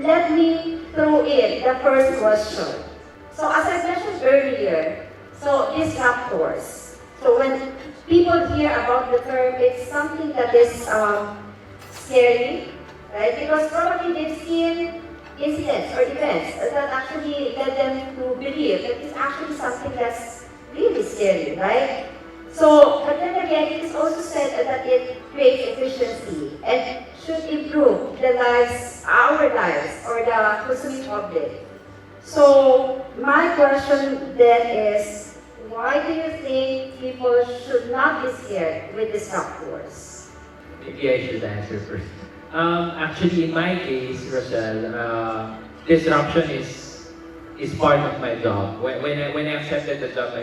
let me throw in the first question. So as I mentioned earlier, so disruptors. So when people hear about the term, it's something that is scary, right? Because probably they've seen incidents or events that actually led them to believe that it's actually something that's really scary, right? So, but then again, it is also said that it creates efficiency and should improve the lives, our lives, or the consuming public. So, my question then is, why do you think people should not be scared with disruptors? Maybe I should answer first. Actually, in my case, Rochelle, disruption is part of my job. When I accepted the job,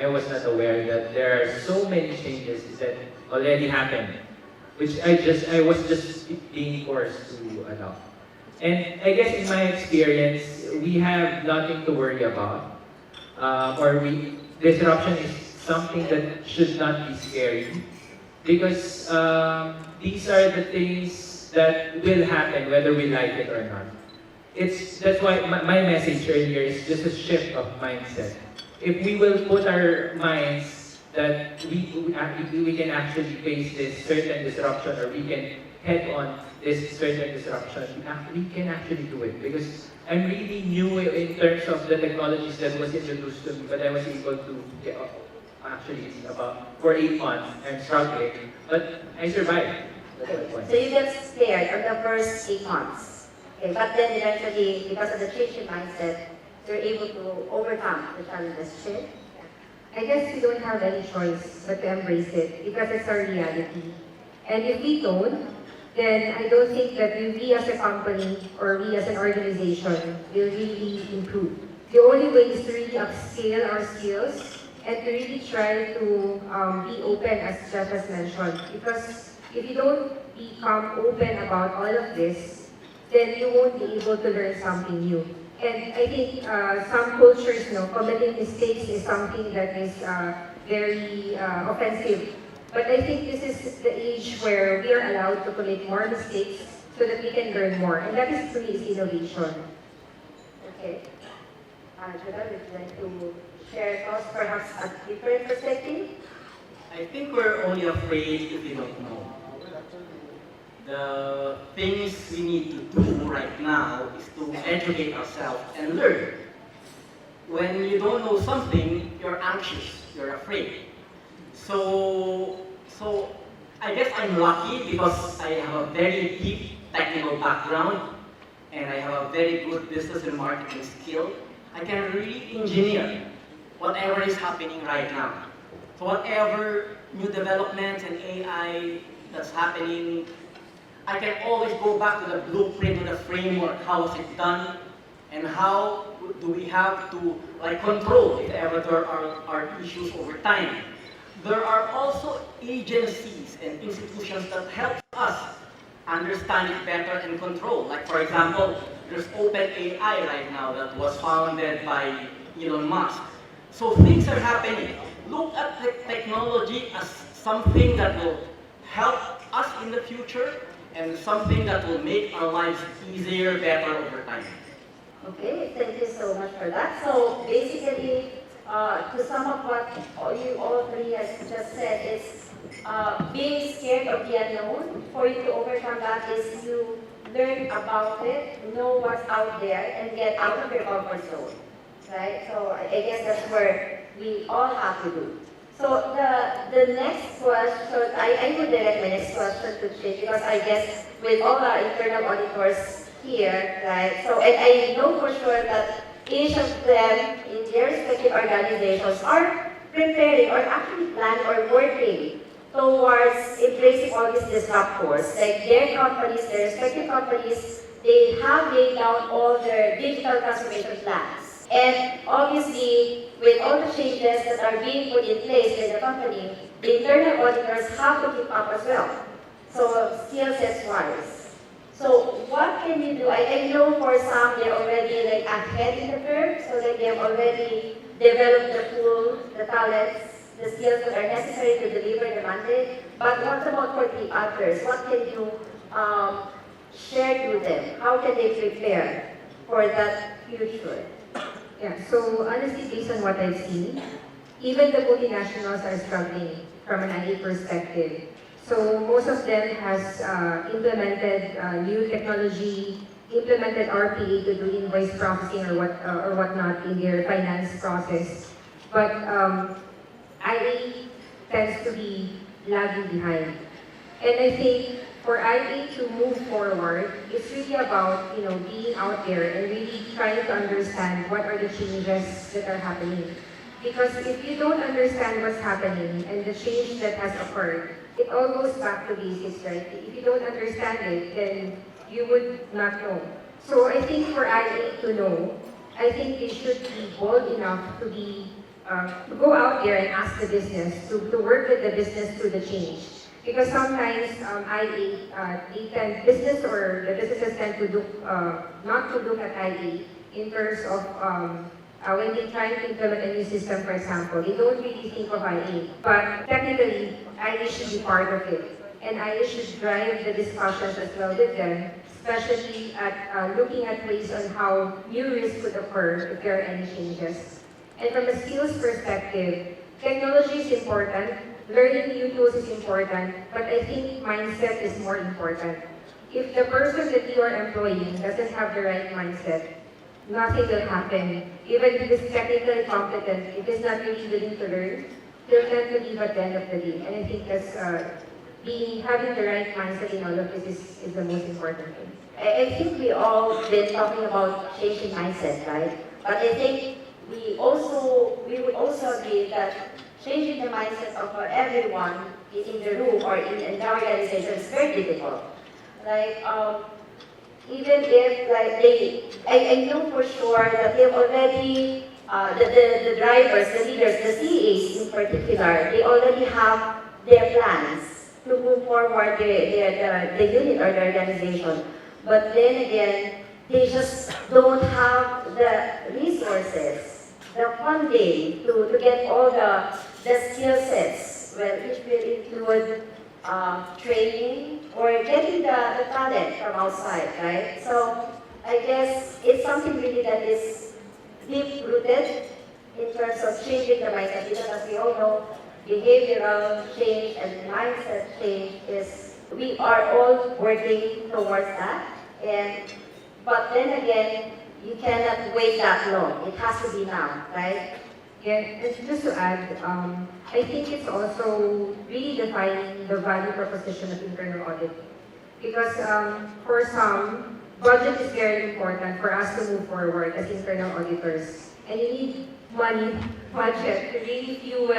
I was not aware that there are so many changes that already happened, which I was just being forced to adopt. And I guess in my experience, we have nothing to worry about, or disruption is something that should not be scary because these are the things that will happen whether we like it or not. That's why my message earlier is just a shift of mindset. If we will put our minds that we can actually face this certain disruption or we can head on this certain disruption, we can actually do it. Because I'm really new in terms of the technologies that was introduced to me, but I was able to get actually it's about for 8 months. I'm struggling, but I survived. That's my point. So you get scared on the first 8 months. Okay, but then eventually, because of the change in mindset, you're able to overcome the challenges. Shit. I guess we don't have any choice but to embrace it because it's our reality. And if we don't, then I don't think that we as a company or we as an organization will really improve. The only way is to really upscale our skills and to really try to be open, as Jeff has mentioned. Because if you don't become open about all of this, then you won't be able to learn something new. And I think some cultures, committing mistakes is something that is very offensive. But I think this is the age where we are allowed to commit more mistakes so that we can learn more. And that is truly is innovation. Okay. Jovel, would you like to share thoughts, perhaps a different perspective? I think we're only afraid if we don't know. The things we need to do right now is to educate ourselves and learn. When you don't know something, you're anxious, you're afraid. So I guess I'm lucky because I have a very deep technical background and I have a very good business and marketing skill. I can really engineer whatever is happening right now. So whatever new developments and AI that's happening, I can always go back to the blueprint, to the framework, how was it done, and how do we have to control if ever there are issues over time. There are also agencies and institutions that help us understand it better and control. Like for example, there's OpenAI right now that was founded by Elon Musk. So things are happening. Look at technology as something that will help us in the future and something that will make our lives easier, better over time. Okay, thank you so much for that. So basically, to sum up what you all three has just said is being scared of the unknown. For you to overcome that is you learn about it, know what's out there, and get out of your comfort zone. Right? So I guess that's where we all have to do. So the next question, I would direct my next question to Chief because I guess with all our internal auditors here, right? So and I know for sure that each of them in their respective organizations are preparing or actually planning or working towards embracing all these disruptors. Like their companies, their respective companies, they have laid down all their digital transformation plans. And obviously, with all the changes that are being put in place by the company, the internal auditors have to keep up as well. So skill sets wise. So what can you do? I know for some they're already ahead in the curve, so that they have already developed the tools, the talents, the skills that are necessary to deliver the mandate. But what about for the others? What can you shared with them? How can they prepare for that future? Yeah, so honestly, based on what I've seen, even the multinationals are struggling from an IA perspective. So most of them has implemented new technology, implemented RPA to do invoice processing or whatnot in their finance process. But IA tends to be lagging behind. And I think for IA to move forward, it's really about being out there and really trying to understand what are the changes that are happening. Because if you don't understand what's happening and the change that has occurred, it all goes back to basics, right? If you don't understand it, then you would not know. So I think for IA to know, I think they should be bold enough to go out there and ask the business, to work with the business through the change. Because sometimes business or the businesses tend to look, not to look at IA in terms of when they try to implement a new system, for example, they don't really think of IA. But technically, IA should be part of it. And IA should drive the discussions as well with them, especially at looking at ways on how new risks could occur if there are any changes. And from a skills perspective, technology is important, learning new tools is important, but I think mindset is more important. If the person that you are employing doesn't have the right mindset, nothing will happen. Even if it's technically competent, if it's not really willing to learn, they'll tend to leave at the end of the day. And I think that's having the right mindset in all of this is the most important thing. I think we all been talking about changing mindset, right? But I think we would also agree that changing the mindset of everyone in the room or in the organization is very difficult. Like, even if I know for sure that they've already, the drivers, the leaders, the CAs in particular, they already have their plans to move forward the unit or the organization. But then again, they just don't have the resources, the funding to get all the skill sets, which will include training or getting the talent from outside, right? So I guess it's something really that is deep-rooted in terms of changing the mindset, because as we all know, behavioral change and mindset change we are all working towards that. But then again, you cannot wait that long. It has to be now, right? Yeah, and just to add, I think it's also really defining the value proposition of internal audit. Because for some, budget is very important for us to move forward as internal auditors. And you need money, budget, to really fuel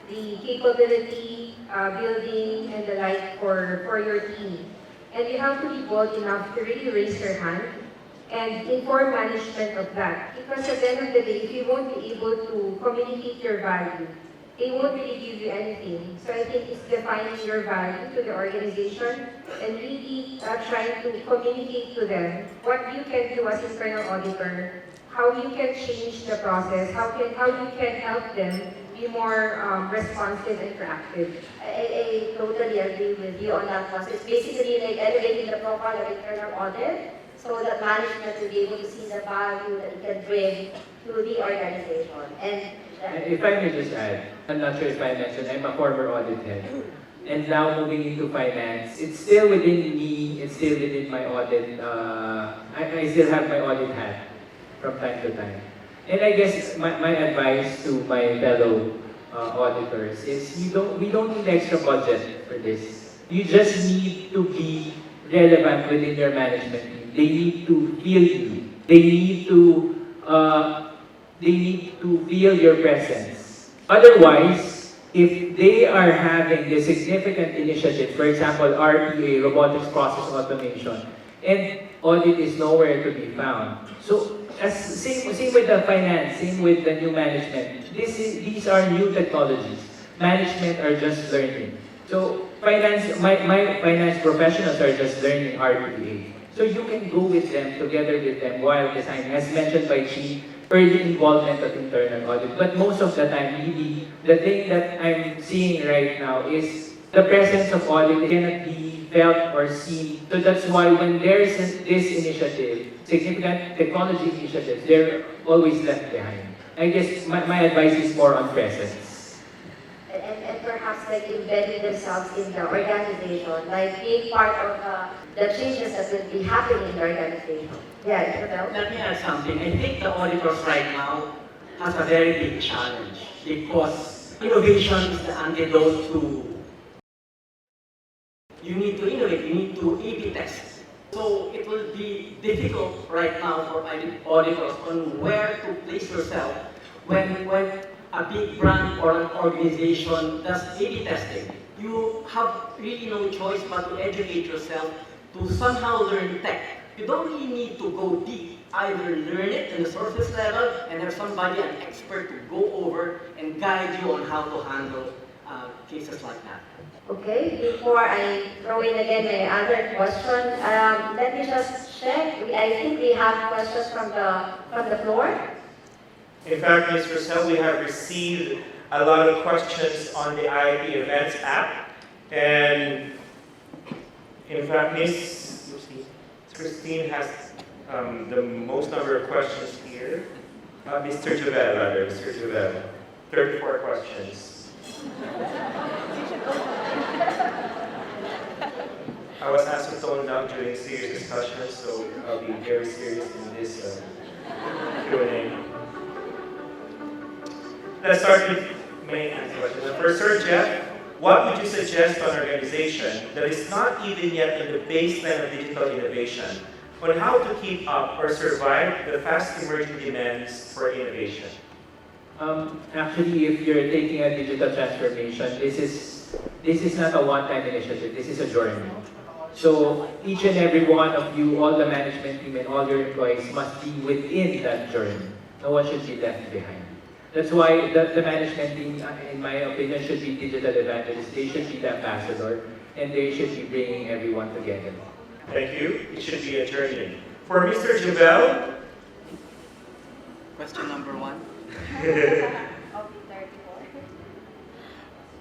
the capability, building, and the like for your team. And you have to be bold enough to really raise your hand and inform management of that. Because at the end of the day, if you won't be able to communicate your value, they won't really give you anything. So I think it's defining your value to the organization and really trying to communicate to them what you can do as internal auditor, how you can change the process, how you can help them be more responsive and proactive. I totally agree with you on that one. So it's basically like elevating the profile of internal audit so that management will be able to see the value that it can bring to the organization. And if I may just add, I'm not sure if I mentioned, I'm a former audit head. And now moving into finance, it's still within me, it's still within my audit, I still have my audit hat from time to time. And I guess my advice to my fellow auditors is we don't need extra budget for this. You just need to be relevant within your management team. They need to feel you. They need to feel your presence. Otherwise, if they are having the significant initiatives, for example, RPA, robotics process automation, and audit is nowhere to be found. So, same with the finance, same with the new management. These are new technologies. Management are just learning. So, my finance professionals are just learning RPA. So you can go with them, together with them, while designing, as mentioned by Chi, early involvement of internal audit. But most of the time, really, the thing that I'm seeing right now is the presence of audit cannot be felt or seen. So that's why when there is this initiative, significant technology initiatives, they're always left behind. I guess my advice is more on presence. And perhaps like embedding themselves in the organization, like being part of the changes that will be happening in the organization. Yeah, Jovel? Let me add something. I think the auditors right now has a very big challenge because innovation is the antidote to you need to innovate, you need to A/B test. So it will be difficult right now for auditors on where to place yourself when a big brand or an organization does A/B testing. You have really no choice but to educate yourself to somehow learn tech. You don't really need to go deep. Either learn it in the surface level and have somebody, an expert, to go over and guide you on how to handle cases like that. Okay, before I throw in again my other question, let me just check. I think we have questions from the floor. In fact, Ms. Rosell, we have received a lot of questions on the IIAP Events app. And in fact, Ms. Christine has the most number of questions here. Mr. Jovel, rather, Mr. Jovel. 34 questions. I was asked to tone down during serious discussions, so I'll be very serious in this Q&A. Let's start with main question. For Sir Jeff, what would you suggest to an organization that is not even yet in the baseline of digital innovation on how to keep up or survive the fast emerging demands for innovation? Actually, if you're taking a digital transformation, this is not a one-time initiative. This is a journey. So each and every one of you, all the management team and all your employees must be within that journey. No one should be left behind. That's why the management team, in my opinion, should be digital evangelists. They should be the ambassador, and they should be bringing everyone together. Thank you. It should be a journey. For Mr. Jovel. Question number 1.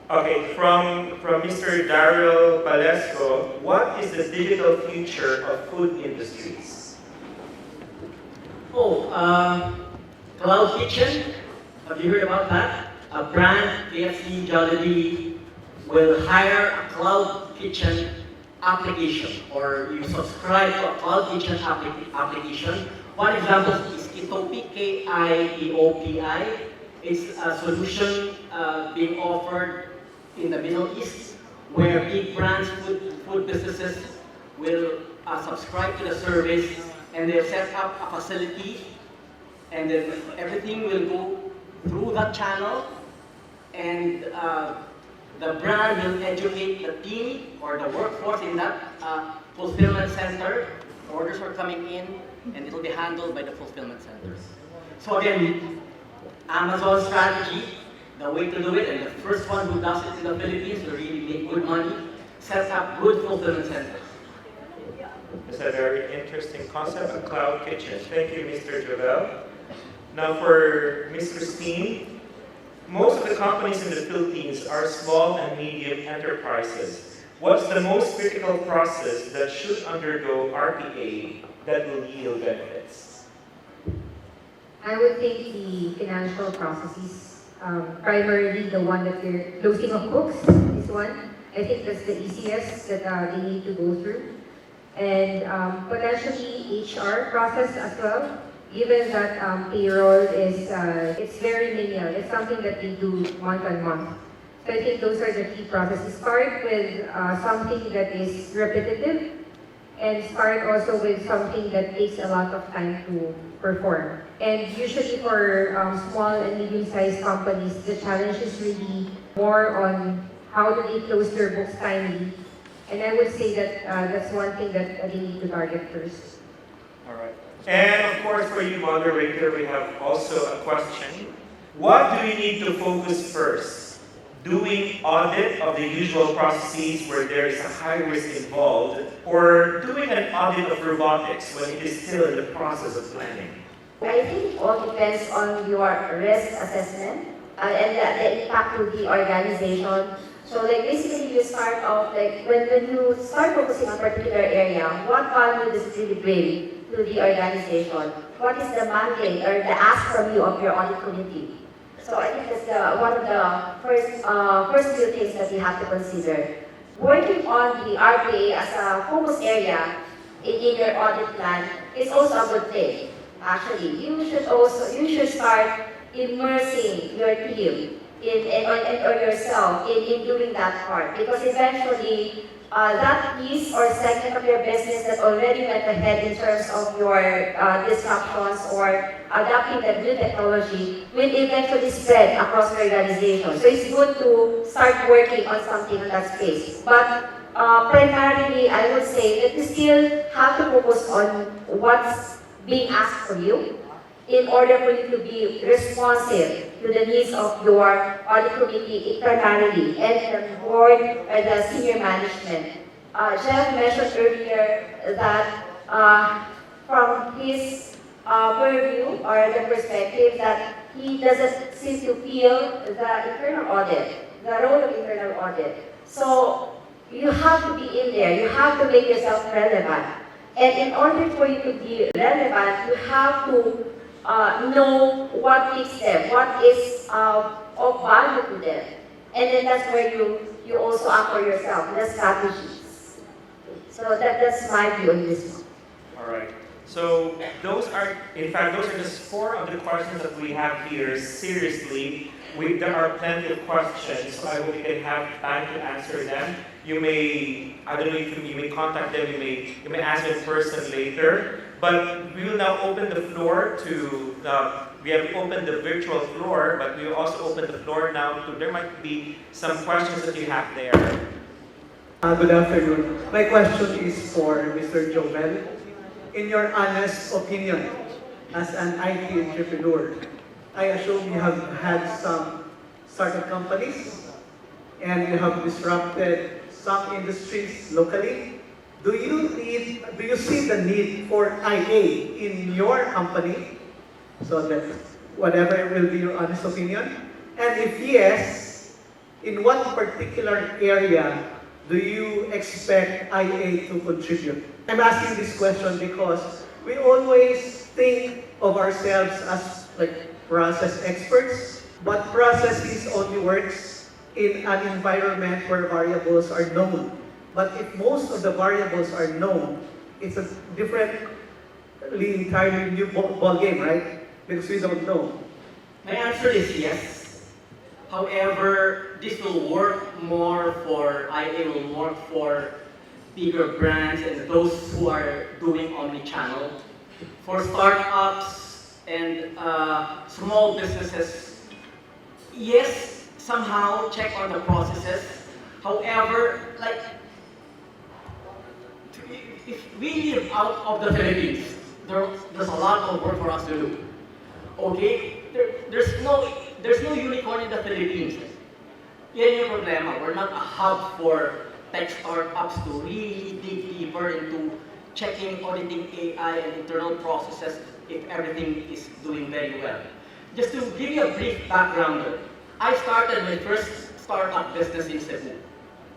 Okay, from Mr. Daryl Palesco, what is the digital future of food industries? Cloud kitchen. Have you heard about that? A brand, KFC, Jollibee, will hire a cloud kitchen application, or you subscribe to a cloud kitchen application. One example is Kitopi, K-I-E-O-P-I. It's a solution being offered in the Middle East, where big brands, food businesses will subscribe to the service, and they'll set up a facility, and then everything will go through that channel, and the brand will educate the team or the workforce in that fulfillment center. Orders are coming in, and it will be handled by the fulfillment centers. So again, Amazon strategy, the way to do it, and the first one who does it in the Philippines to really make good money, sets up good fulfillment centers. It's a very interesting concept, a cloud kitchen. Thank you, Mr. Jovel. Now for Ms. Christine, most of the companies in the Philippines are small and medium enterprises. What's the most critical process that should undergo RPA that will yield benefits? I would think the financial processes, primarily the one that we're closing of books is one. I think that's the easiest that they need to go through. And potentially HR process as well, given that payroll is, it's very menial. It's something that they do month on month. So I think those are the key processes. Start with something that is repetitive, and start also with something that takes a lot of time to perform. And usually for small and medium-sized companies, the challenge is really more on how do they close their books timely. And I would say that that's one thing that they need to target first. All right. And of course, for you, moderator, we have also a question. What do you need to focus first? Doing audit of the usual processes where there is a high risk involved, or doing an audit of robotics when it is still in the process of planning? I think it all depends on your risk assessment and the impact to the organization. So like basically you start off like when you start focusing on a particular area, what value does it really bring to the organization? What is the mandate or the ask from you of your audit committee? So I think that's one of the first few things that you have to consider. Working on the RPA as a focus area in your audit plan is also a good thing. Actually, you should start immersing your team or yourself in doing that part, because eventually that piece or segment of your business that already went ahead in terms of your disruptions or adapting the new technology will eventually spread across the organization. So it's good to start working on something in that space. But primarily, I would say that you still have to focus on what's being asked of you in order for you to be responsive to the needs of your audit committee primarily and the board or the senior management. Jeff mentioned earlier that from his purview or the perspective that he doesn't seem to feel the internal audit, the role of internal audit. So you have to be in there, you have to make yourself relevant. And in order for you to be relevant, you have to know what fits them, what is of value to them. And then that's where you also anchor yourself, the strategies. So that's my view on this one. All right. So those are just 4 of the questions that we have here. Seriously, there are plenty of questions, so I hope you can have time to answer them. You may, I don't know if you may contact them, you may ask in person later. But we will now open the floor to, we have opened the virtual floor, but we will also open the floor now to, there might be some questions that you have there. Good afternoon. My question is for Mr. Jovel. In your honest opinion, as an IT entrepreneur, I assume you have had some startup companies and you have disrupted some industries locally. Do you see the need for IA in your company? So that whatever will be your honest opinion. And if yes, in what particular area do you expect IA to contribute? I'm asking this question because we always think of ourselves as like process experts, but processes only works in an environment where variables are known. But if most of the variables are known, it's a entirely new ball game, right? Because we don't know. My answer is yes. However, this will work more for, IA will work for bigger brands and those who are doing omni-channel. For startups and small businesses, yes, somehow check on the processes. However, like, if we live out of the Philippines, there's a lot of work for us to do. Okay? There's no unicorn in the Philippines. Yan yung problema. We're not a hub for tech startups to really dig deeper into checking, auditing AI and internal processes if everything is doing very well. Just to give you a brief background, I started my first startup business in Cebu.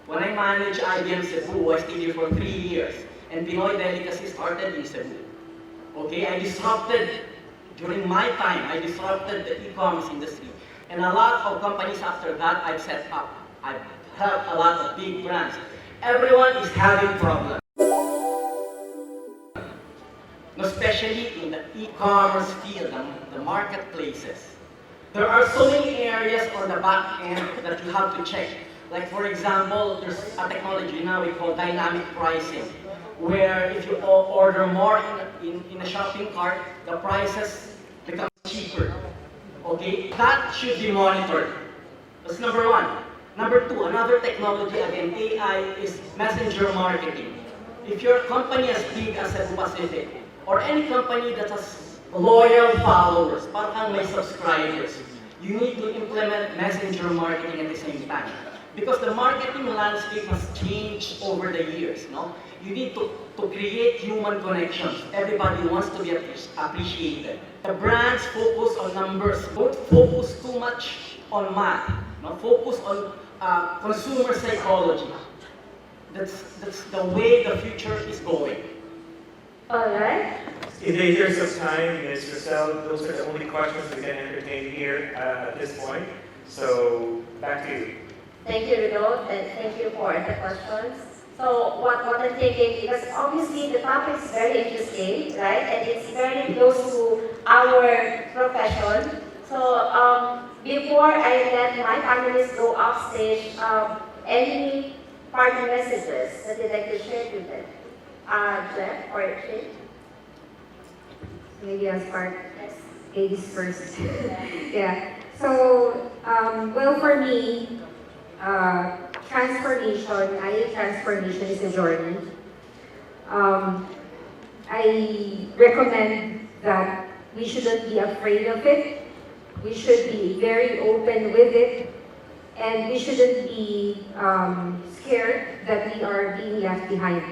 When I managed IBM Cebu, I stayed here for 3 years. And Pinoy Delicacy started in Cebu. Okay, during my time, I disrupted the e-commerce industry. And a lot of companies after that I've set up. I've helped a lot of big brands. Everyone is having problems. Especially in the e-commerce field, the marketplaces. There are so many areas on the back end that you have to check. Like for example, there's a technology now we call dynamic pricing, where if you order more in a shopping cart, the prices become cheaper. Okay, that should be monitored. That's number one. Number two, another technology again, AI is messenger marketing. If you're a company as big as Cebu Pacific, or any company that has loyal followers, parang may subscribers, you need to implement messenger marketing at the same time. Because the marketing landscape has changed over the years, no? You need to create human connections. Everybody wants to be appreciated. The brands focus on numbers. Don't focus too much on math. No? Focus on consumer psychology. That's the way the future is going. All right. In the interest of time, Ms. Rosell, those are the only questions we can entertain here at this point. So, back to you. Thank you, Rido, and thank you for the questions. So what I'm thinking, because obviously the topic is very interesting, right? And it's very close to our profession. So before I let my panelists go off stage, any parting messages that you'd like to share with them? Jeff or Jay? Maybe I'll start Yes. ladies first. Yeah. So, well, for me, transformation, IIAP transformation is a journey. I recommend that we shouldn't be afraid of it. We should be very open with it. And we shouldn't be scared that we are being left behind.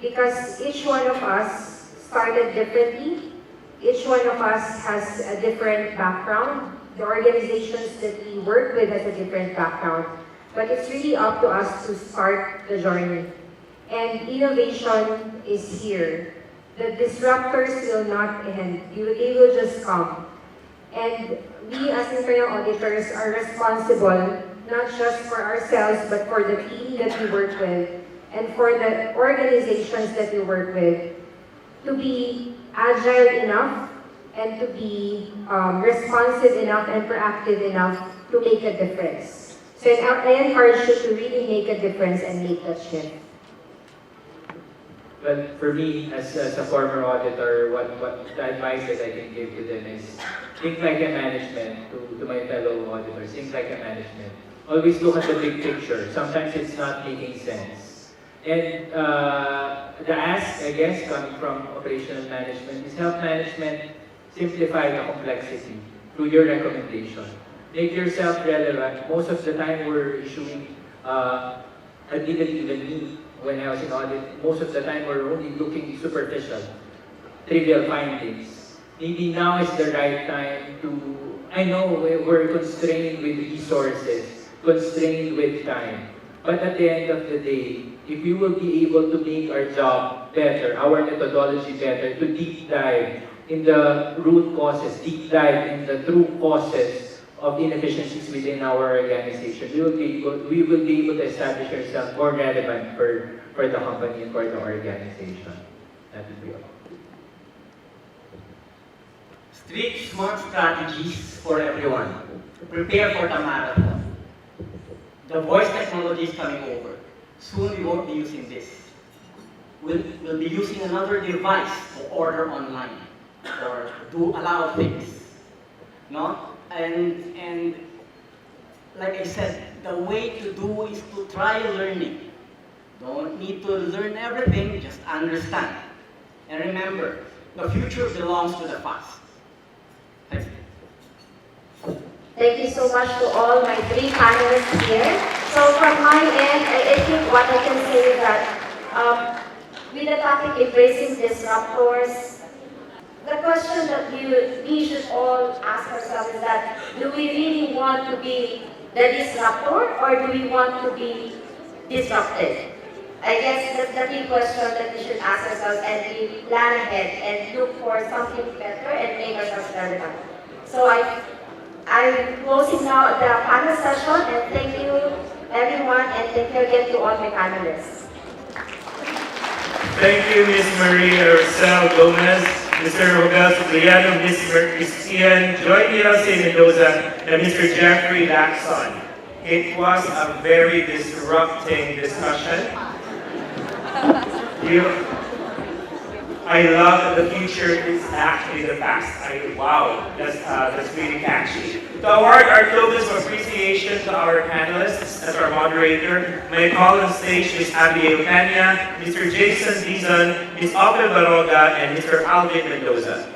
Because each one of us started differently. Each one of us has a different background. The organizations that we work with has a different background. But it's really up to us to start the journey. And innovation is here. The disruptors will not end. They will just come. And we as internal auditors are responsible not just for ourselves, but for the team that we work with and for the organizations that we work with to be agile enough and to be responsive enough and proactive enough to make a difference. So I encourage you to really make a difference and make that shift. Well, for me, as a former auditor, what the advice that I can give to them is think like a management, to my fellow auditors, think like a management. Always look at the big picture. Sometimes it's not making sense. And the ask, I guess, coming from operational management is help management simplify the complexity through your recommendation. Make yourself relevant. Most of the time we're issuing, admittedly even me, when I was in audit, most of the time we're only looking superficial, trivial findings. Maybe now is the right time to, I know we're constrained with resources, constrained with time. But at the end of the day, if we will be able to make our job better, our methodology better, to deep dive in the root causes, deep dive in the true causes of inefficiencies within our organization, we will be able to establish ourselves more relevant for the company and for the organization. That would be all. Strict, smart strategies for everyone. Prepare for the marathon. The voice technology is coming over. Soon we won't be using this. We'll be using another device to order online or do a lot of things. No? And like I said, the way to do is to try learning. Don't need to learn everything, just understand. And remember, the future belongs to the past. Thank you. Thank you so much to all my three panelists here. So from my end, I think what I can say is that with the topic embracing disruptors, the question that we should all ask ourselves is that, do we really want to be the disruptor or do we want to be disrupted? I guess that's the key question that we should ask ourselves, and we plan ahead and look for something better and make ourselves relevant. So I'm closing now the panel session, and thank you everyone, and thank you again to all my panelists. Thank you, Ms. Maria Rosell Gomez, Mr. Jovel Cipriano, Ms. Christian Joy Ilse Mendoza, and Mr. Jeffrey Lacson. It was a very disrupting discussion. I love that the future is actually the past. Wow, that's really catchy. To award our tokens of appreciation to our panelists as our moderator, may I call on stage Ms. Abigail Pena, Mr. Jason Dizon, Ms. Opel Baroga, and Mr. Alvin Mendoza.